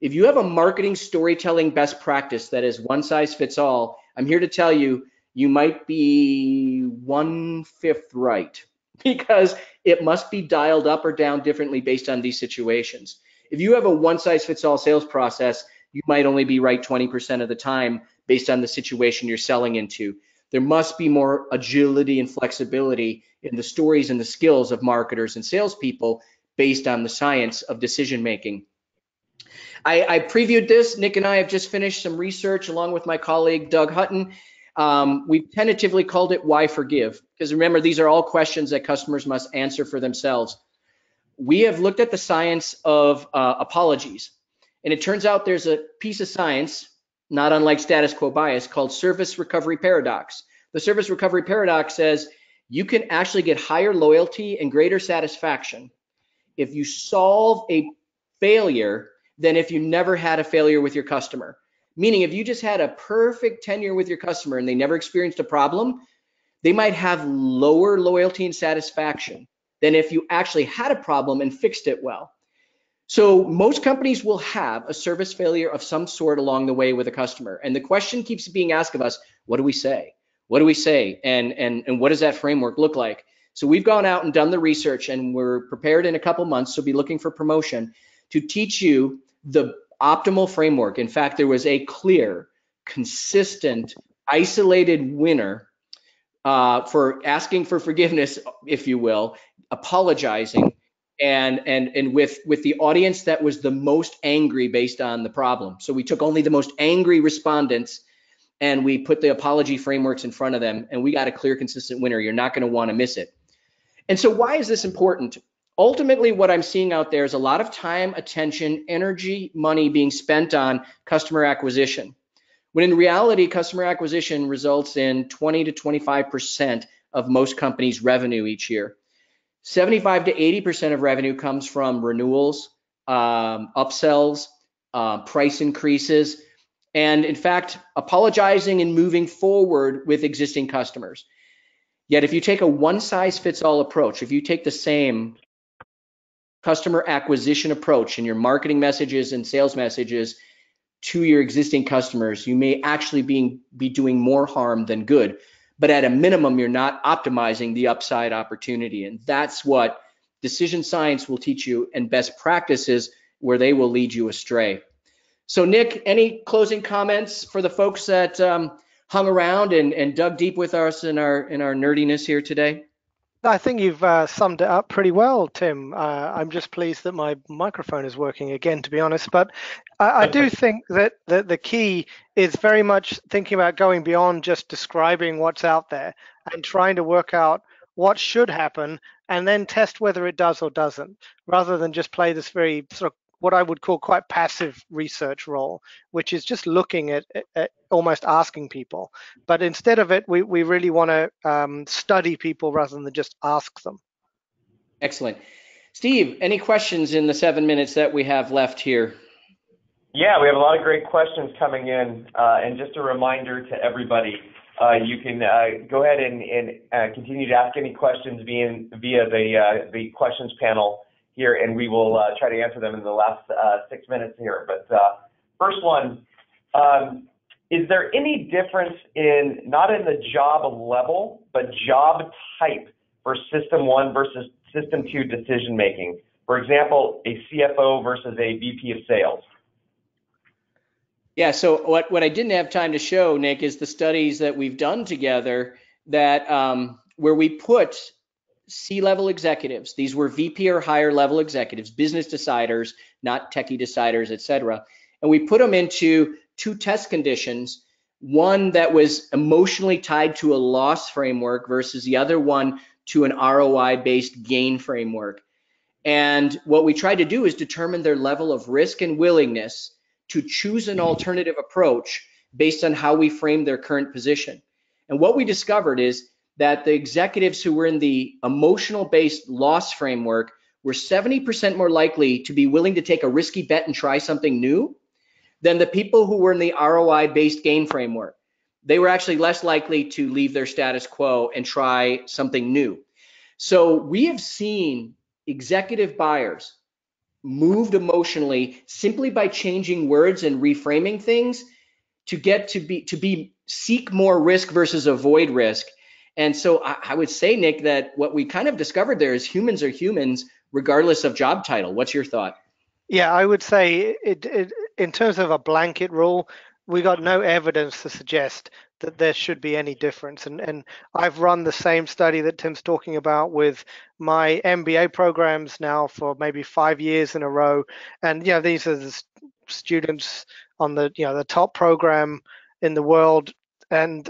If you have a marketing storytelling best practice that is one size fits all, I'm here to tell you, you might be 1/5 right, because it must be dialed up or down differently based on these situations. If you have a one size fits all sales process, you might only be right 20% of the time based on the situation you're selling into. There must be more agility and flexibility in the stories and the skills of marketers and salespeople based on the science of decision making. I previewed this. Nick and I have just finished some research along with my colleague, Doug Hutton. We've tentatively called it Why Forgive, because remember, these are all questions that customers must answer for themselves. We have looked at the science of apologies, and it turns out there's a piece of science, not unlike status quo bias, called service recovery paradox. The service recovery paradox says you can actually get higher loyalty and greater satisfaction if you solve a failure than if you never had a failure with your customer. Meaning, if you just had a perfect tenure with your customer and they never experienced a problem, they might have lower loyalty and satisfaction than if you actually had a problem and fixed it well. So most companies will have a service failure of some sort along the way with a customer. And the question keeps being asked of us, what do we say? What do we say? And what does that framework look like? So we've gone out and done the research, and we're prepared in a couple months, so be looking for promotion, to teach you the optimal framework. In fact, there was a clear, consistent, isolated winner for asking for forgiveness, if you will, apologizing, and with the audience that was the most angry based on the problem. So we took only the most angry respondents and we put the apology frameworks in front of them, and we got a clear, consistent winner. You're not going to want to miss it. And so why is this important? Ultimately, what I'm seeing out there is a lot of time, attention, energy, money being spent on customer acquisition, when in reality, customer acquisition results in 20 to 25% of most companies' revenue each year. 75 to 80% of revenue comes from renewals, upsells, price increases, and in fact, apologizing and moving forward with existing customers. Yet if you take a one-size-fits-all approach, if you take the same customer acquisition approach in your marketing messages and sales messages to your existing customers, you may actually be doing more harm than good. But at a minimum, you're not optimizing the upside opportunity. And that's what decision science will teach you, and best practices where they will lead you astray. So Nick, any closing comments for the folks that hung around and dug deep with us in our nerdiness here today? I think you've summed it up pretty well, Tim. I'm just pleased that my microphone is working again, to be honest. But I do think that the key is very much thinking about going beyond just describing what's out there and trying to work out what should happen and then test whether it does or doesn't, rather than just play this very sort of what I would call quite passive research role, which is just looking at almost asking people. But instead of it, we really want to study people rather than just ask them. Excellent. Steve, any questions in the 7 minutes that we have left here? Yeah, we have a lot of great questions coming in. And just a reminder to everybody, you can go ahead and continue to ask any questions via the questions panel here, and we will try to answer them in the last 6 minutes here. But first one, is there any difference in, not in the job level, but job type for System 1 versus System 2 decision making? For example, a CFO versus a VP of sales. Yeah, so what I didn't have time to show, Nick, is the studies that we've done together that where we put C-level executives. These were VP or higher level executives, business deciders, not techie deciders, et cetera. And we put them into two test conditions, one that was emotionally tied to a loss framework versus the other one to an ROI-based gain framework. And what we tried to do is determine their level of risk and willingness to choose an alternative approach based on how we framed their current position. And what we discovered is that the executives who were in the emotional-based loss framework were 70% more likely to be willing to take a risky bet and try something new than the people who were in the ROI-based gain framework. They were actually less likely to leave their status quo and try something new. So we have seen executive buyers moved emotionally simply by changing words and reframing things to get to seek more risk versus avoid risk. And so I would say, Nick, that what we kind of discovered there is humans are humans regardless of job title. What's your thought? Yeah, I would say in terms of a blanket rule, we got no evidence to suggest that there should be any difference. And I've run the same study that Tim's talking about with my MBA programs now for maybe 5 years in a row. And these are the students on the the top program in the world, and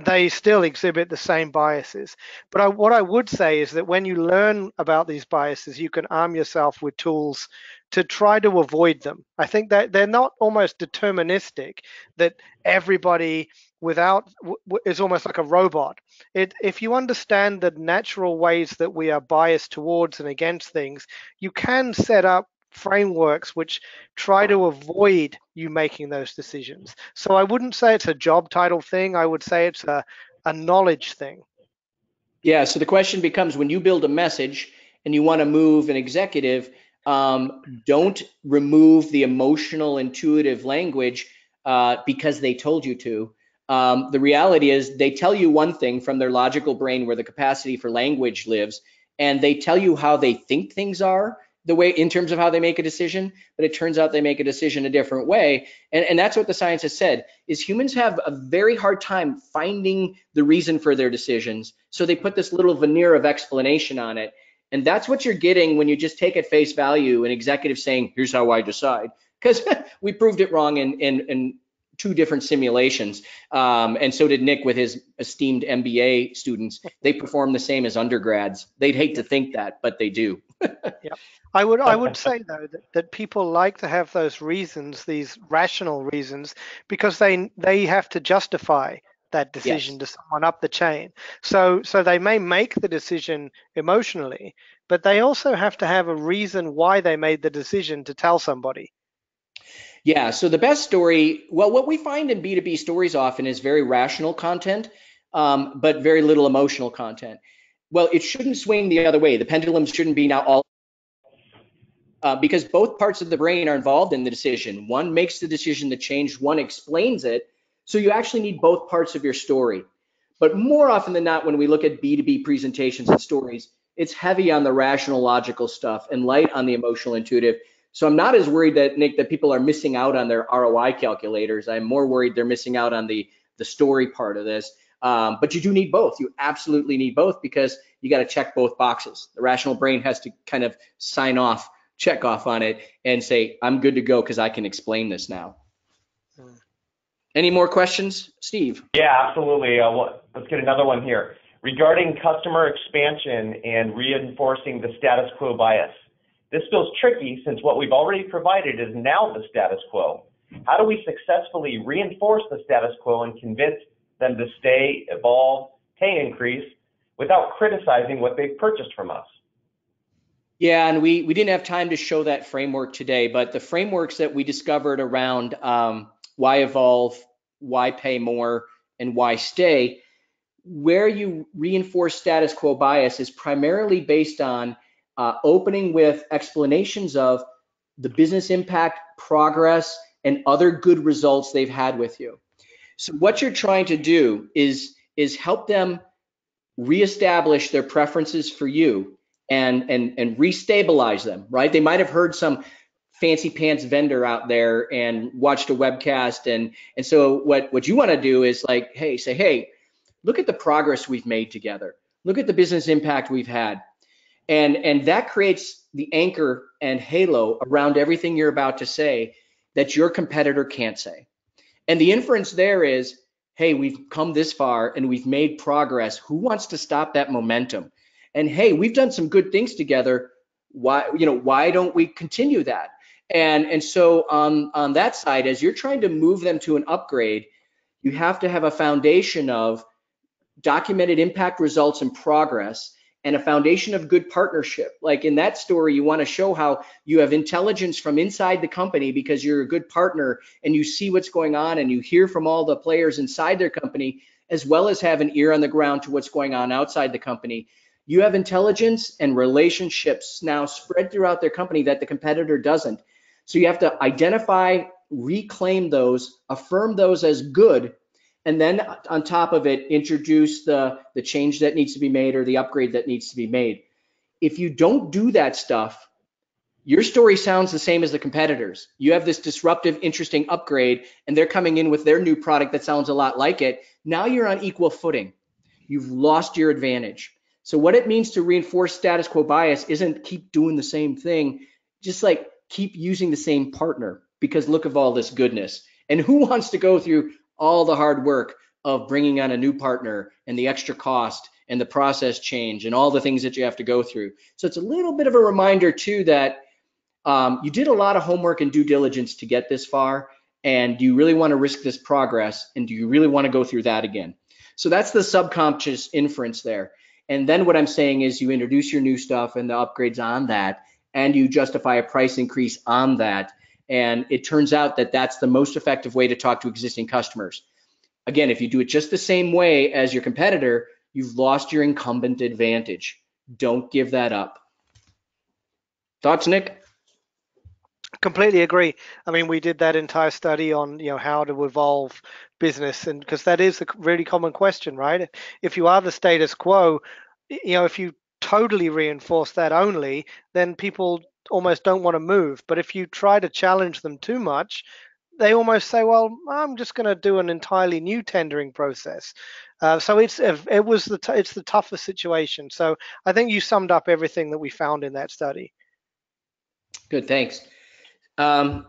they still exhibit the same biases. But what I would say is that when you learn about these biases, you can arm yourself with tools to try to avoid them. I think that they're not almost deterministic, that everybody is almost like a robot. If you understand the natural ways that we are biased towards and against things, you can set up frameworks which try to avoid you making those decisions. So I wouldn't say it's a job title thing. I would say it's a knowledge thing. Yeah, so the question becomes, when you build a message and you want to move an executive, don't remove the emotional, intuitive language because they told you to. The reality is they tell you one thing from their logical brain where the capacity for language lives, and they tell you how they think things are, the way in terms of how they make a decision, but it turns out they make a decision a different way. And that's what the science has said, is humans have a very hard time finding the reason for their decisions. So they put this little veneer of explanation on it. And that's what you're getting when you just take at face value an executive saying, here's how I decide, because we proved it wrong in 2 different simulations. And so did Nick with his esteemed MBA students. They perform the same as undergrads. They'd hate to think that, but they do. Yeah. I would say though that people like to have those reasons, these rational reasons, because they have to justify that decision to someone up the chain. So they may make the decision emotionally, but they also have to have a reason why they made the decision to tell somebody. Yeah, so the best story, well, what we find in B2B stories often is very rational content, but very little emotional content. Well, it shouldn't swing the other way. The pendulum shouldn't be now all, because both parts of the brain are involved in the decision. One makes the decision to change, one explains it. So you actually need both parts of your story. But more often than not, when we look at B2B presentations and stories, it's heavy on the rational, logical stuff and light on the emotional, intuitive. So I'm not as worried that, Nick, that people are missing out on their ROI calculators. I'm more worried they're missing out on the story part of this. But you do need both. You absolutely need both, because you got to check both boxes. The rational brain has to kind of sign off, check off on it, and say, I'm good to go because I can explain this now. Any more questions, Steve? Yeah, absolutely. Let's get another one here. Regarding customer expansion and reinforcing the status quo bias. This feels tricky since what we've already provided is now the status quo. How do we successfully reinforce the status quo and convince them to stay, evolve, pay increase without criticizing what they've purchased from us? Yeah, and we didn't have time to show that framework today, but the frameworks that we discovered around why evolve, why pay more, and why stay, where you reinforce status quo bias is primarily based on opening with explanations of the business impact, progress, and other good results they've had with you. So what you're trying to do is help them reestablish their preferences for you and restabilize them, right? They might have heard some fancy pants vendor out there and watched a webcast, and so what you want to do is like, hey, look at the progress we've made together. Look at the business impact we've had. And that creates the anchor and halo around everything you're about to say that your competitor can't say. And the inference there is, hey, we've come this far and we've made progress. Who wants to stop that momentum? And hey, we've done some good things together. Why don't we continue that? And so on that side, as you're trying to move them to an upgrade, you have to have a foundation of documented impact, results, and progress, and a foundation of good partnership. Like in that story, you want to show how you have intelligence from inside the company because you're a good partner and you see what's going on and you hear from all the players inside their company, as well as have an ear on the ground to what's going on outside the company. You have intelligence and relationships now spread throughout their company that the competitor doesn't. So you have to identify, reclaim those, affirm those as good, and then on top of it, introduce the change that needs to be made or the upgrade that needs to be made. If you don't do that stuff, your story sounds the same as the competitors. You have this disruptive, interesting upgrade, and they're coming in with their new product that sounds a lot like it. Now you're on equal footing. You've lost your advantage. So what it means to reinforce status quo bias isn't keep doing the same thing, just like keep using the same partner, because look at all this goodness. And who wants to go through all the hard work of bringing on a new partner and the extra cost and the process change and all the things that you have to go through? So it's a little bit of a reminder too that you did a lot of homework and due diligence to get this far, and do you really want to risk this progress, and do you really want to go through that again? So that's the subconscious inference there. And then what I'm saying is you introduce your new stuff and the upgrades on that, and you justify a price increase on that. And it turns out that that's the most effective way to talk to existing customers. Again, if you do it just the same way as your competitor, you've lost your incumbent advantage. Don't give that up. Thoughts, Nick? Completely agree. I mean, we did that entire study on, how to evolve business, and because that is a really common question, right? If you are the status quo, if you totally reinforce that only, then people almost don't want to move. But if you try to challenge them too much, they almost say, well, I'm just going to do an entirely new tendering process. So it's the toughest situation. So I think you summed up everything that we found in that study. Good, thanks. All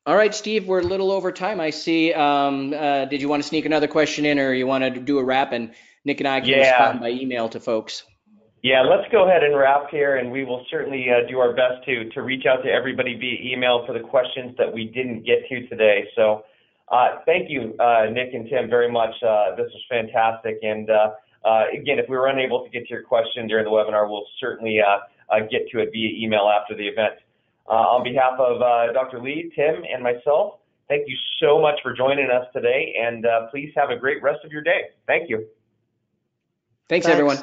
right, Steve, we're a little over time. I see. Did you want to sneak another question in, or you want to do a wrap, and Nick and I can respond by email to folks? Yeah, let's go ahead and wrap here, and we will certainly do our best to reach out to everybody via email for the questions that we didn't get to today. So thank you, Nick and Tim, very much. This was fantastic. And again, if we were unable to get to your question during the webinar, we'll certainly get to it via email after the event. On behalf of Dr. Lee, Tim, and myself, Thank you so much for joining us today, and please have a great rest of your day. Thank you. Thanks, everyone.